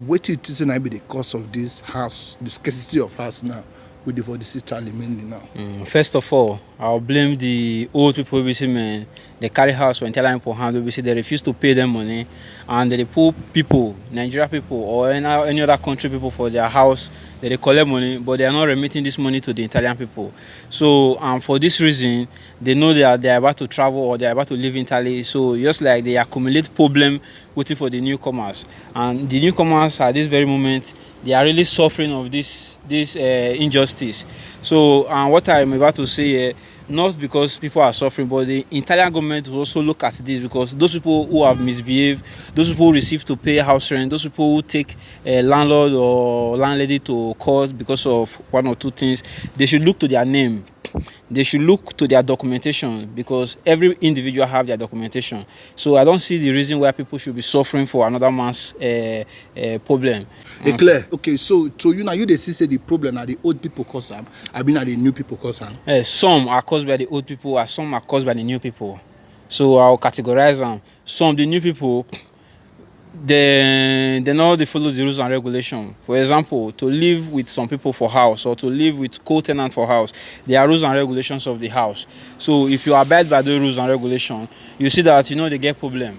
What it is and I be the cause of this house, the scarcity of house now, with the for the city mainly now. First of all, I'll blame the old people. We see, man, they carry house when telling people handle. We see they refuse to pay them money, and they poor people, Nigeria people or any other country people for their house. They collect money, but they are not remitting this money to the Italian people. So, for this reason, they know that they are about to travel or they are about to live in Italy. So, just like they accumulate problem waiting for the newcomers, and the newcomers at this very moment, they are really suffering of this injustice. So, what I'm about to say here, not because people are suffering, but the Italian government will also look at this, because those people who have misbehaved, those people who refuse to pay house rent, those people who take a landlord or landlady to court because of one or two things, they should look to their name. They should look to their documentation, because every individual have their documentation. So I don't see the reason why people should be suffering for another man's problem. Clear. Okay, so you now you they see say the problem are the old people cause them. I mean are the new people cause them. Some are caused by the old people, and some are caused by the new people. So I'll categorize them. Some the new people, they know they follow the rules and regulations. For example, to live with some people for house or to live with co-tenant for house, there are rules and regulations of the house. So if you abide by those rules and regulations, you see that they get problem.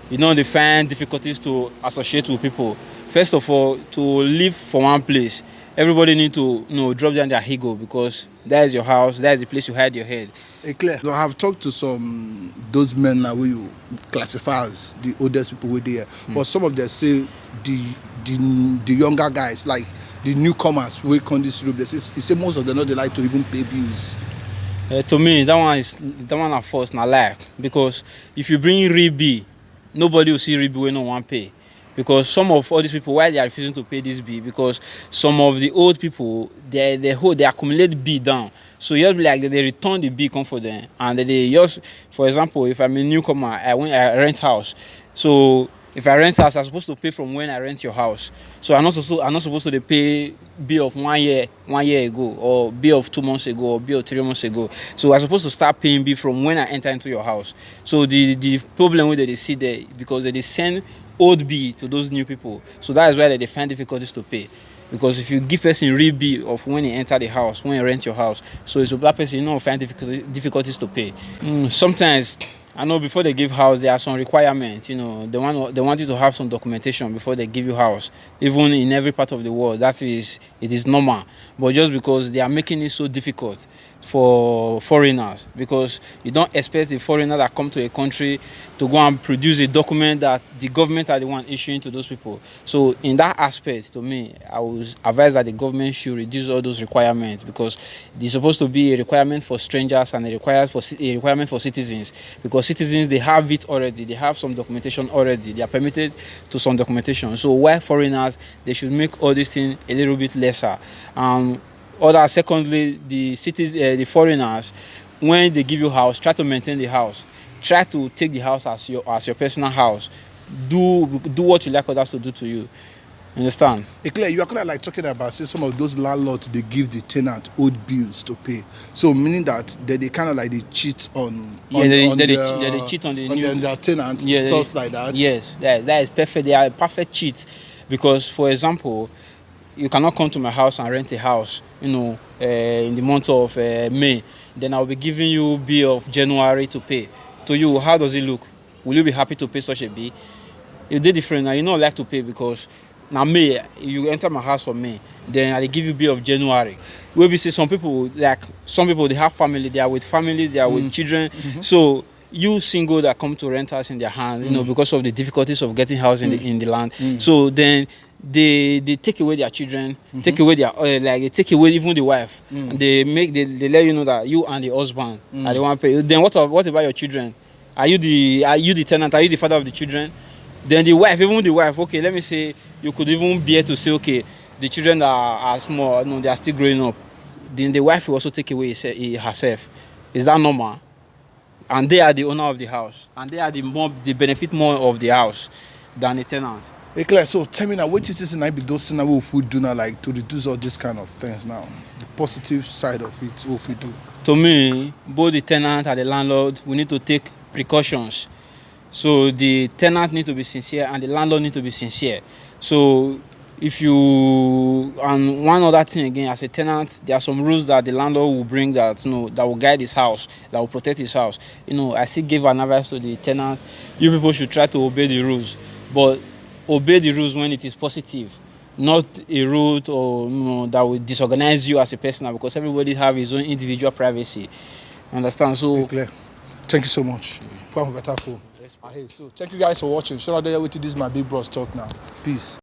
They find difficulties to associate with people. First of all, to live for one place, everybody need to drop down their ego, because that is your house, that is the place you hide your head. Clear. So I have talked to some those men now who you classify as the oldest people who there, but some of them say the younger guys, like the newcomers who come this room, they say most of them not they like to even pay bills. To me, that one at first na lie, because if you bring Ribi, nobody will see Ribi when no one pay. Because some of all these people, why they are refusing to pay this bill, because some of the old people, they accumulate bill down. So just like they return the bill come for them, and they just, for example, if I'm a newcomer, I rent house. So if I rent house, I'm supposed to pay from when I rent your house. So I'm not supposed to pay bill of 1 year ago, or bill of 2 months ago, or bill of 3 months ago. So I'm supposed to start paying bill from when I enter into your house. So the problem with they see there, because they send old bill to those new people. So that is why they find difficulties to pay. Because if you give person real bill of when he enter the house, when you rent your house, so it's a black person, find difficulties to pay. Sometimes, I know before they give house, there are some requirements. They want you to have some documentation before they give you house. Even in every part of the world, it is normal. But just because they are making it so difficult for foreigners, because you don't expect a foreigner that come to a country to go and produce a document that the government are the one issuing to those people. So in that aspect, to me, I would advise that the government should reduce all those requirements, because it's supposed to be a requirement for strangers and a requirement for citizens, because citizens, they have it already, they have some documentation already, they are permitted to some documentation. So while foreigners, they should make all these things a little bit lesser. Secondly, the foreigners, when they give you house, try to maintain the house. Try to take the house as your personal house. Do what you like others to do to you. Understand? Clear. You are kind of like talking about, say, some of those landlords, they give the tenant old bills to pay. So meaning that they kind of like they cheat on they cheat on their tenants, stuff like that. Yes, that is perfect. They are a perfect cheat, because, for example, you cannot come to my house and rent a house, in the month of May. Then I'll be giving you bill of January to pay. To you, how does it look? Will you be happy to pay such a bill? It's different now. You don't like to pay, because now May, you enter my house for May, then I give you bill of January. Where we see some people, they have family, they are with families, they are with children. So you single that come to rent house in their hand, because of the difficulties of getting house in the land. So then they take away their children, take away their they take away even the wife. And they let you know that you and the husband are the one pay. Then what about your children? Are you the tenant? Are you the father of the children? Then the wife, okay, let me say you could even bear to say, okay, the children are small, they are still growing up. Then the wife will also take away herself. Is that normal? And they are the owner of the house, and they are they benefit more of the house than the tenant. Clear. So tell me now, what you think might be those things we food do now, like to reduce all these kind of things now? The positive side of it, what we do? To me, both the tenant and the landlord, we need to take precautions. So the tenant need to be sincere and the landlord need to be sincere. So if you, and one other thing again, as a tenant, there are some rules that the landlord will bring that, you know, that will guide his house, that will protect his house. You know, I still give an advice to the tenant: you people should try to obey the rules, but obey the rules when it is positive, not a rule or, you know, that will disorganize you as a person, because everybody have his own individual privacy. Understand? So Clear. Thank you so much. So thank you guys for watching. Shout out there with this is my big bros talk now. Peace.